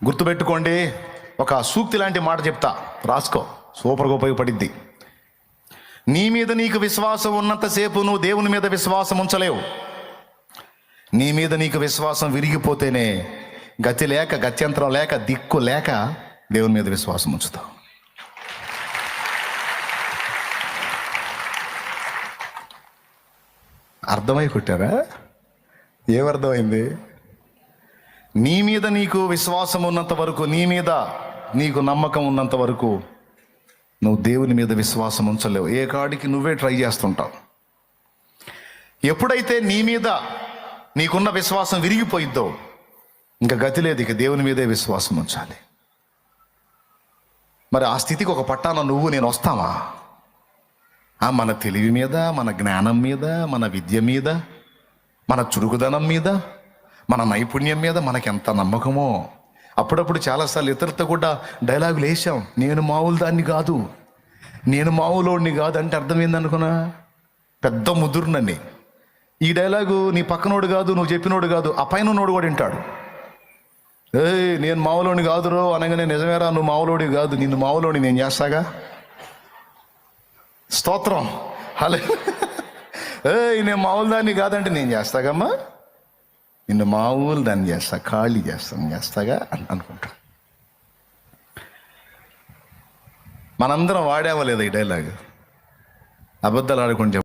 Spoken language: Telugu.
గుర్తుపెట్టుకోండి, ఒక సూక్తి లాంటి మాట చెప్తా, రాసుకో, సూపర్గా ఉపయోగపడిద్ది. నీ మీద నీకు విశ్వాసం ఉన్నంతసేపు నువ్వు దేవుని మీద విశ్వాసం ఉంచలేవు. నీ మీద నీకు విశ్వాసం విరిగిపోతేనే గతి లేక, గత్యంతరం లేక, దిక్కు లేక దేవుని మీద విశ్వాసం ఉంచుతావు. అర్థమై కొట్టారా? ఏమర్థమైంది? నీ మీద నీకు విశ్వాసం ఉన్నంత వరకు, నీ మీద నీకు నమ్మకం ఉన్నంత వరకు నువ్వు దేవుని మీద విశ్వాసం ఉంచలేవు. ఏ కాడికి నువ్వే ట్రై చేస్తుంటావు. ఎప్పుడైతే నీ మీద నీకున్న విశ్వాసం విరిగిపోయిద్దో ఇంకా గతి లేదు, ఇక దేవుని మీదే విశ్వాసం ఉంచాలి. మరి ఆ స్థితికి ఒక పట్టాన నువ్వు నేను వస్తామా? మన తెలివి మీద, మన జ్ఞానం మీద, మన విద్య మీద, మన చురుకుదనం మీద, మన నైపుణ్యం మీద మనకెంత నమ్మకమో. అప్పుడప్పుడు చాలాసార్లు ఇతరులతో కూడా డైలాగులు వేసాం. నేను మామూలు దాన్ని కాదు, నేను మామూలోడిని కాదు అంటే అర్థమైందనుకున్నా, పెద్ద ముదురునని. ఈ డైలాగు నీ పక్కనోడు కాదు, నువ్వు చెప్పినోడు కాదు, ఆ పైన ఉన్నోడు కూడా వింటాడు. నేను మామూలోని కాదురో అనగానే, నిజమేరా నువ్వు మామూలోడి కాదు, నిన్ను మామూలోని నేను చేస్తాగా. స్తోత్రం, హలే. నేను మామూలు దాన్ని కాదంటే నేను చేస్తాగమ్మా, నిన్ను మామూలు దాన్ని చేస్తా, ఖాళీ చేస్తాగా అనుకుంటా. మనందరం వాడేవా లేదా ఈ డైలాగ్? అబద్ధాలు ఆడుకుంటే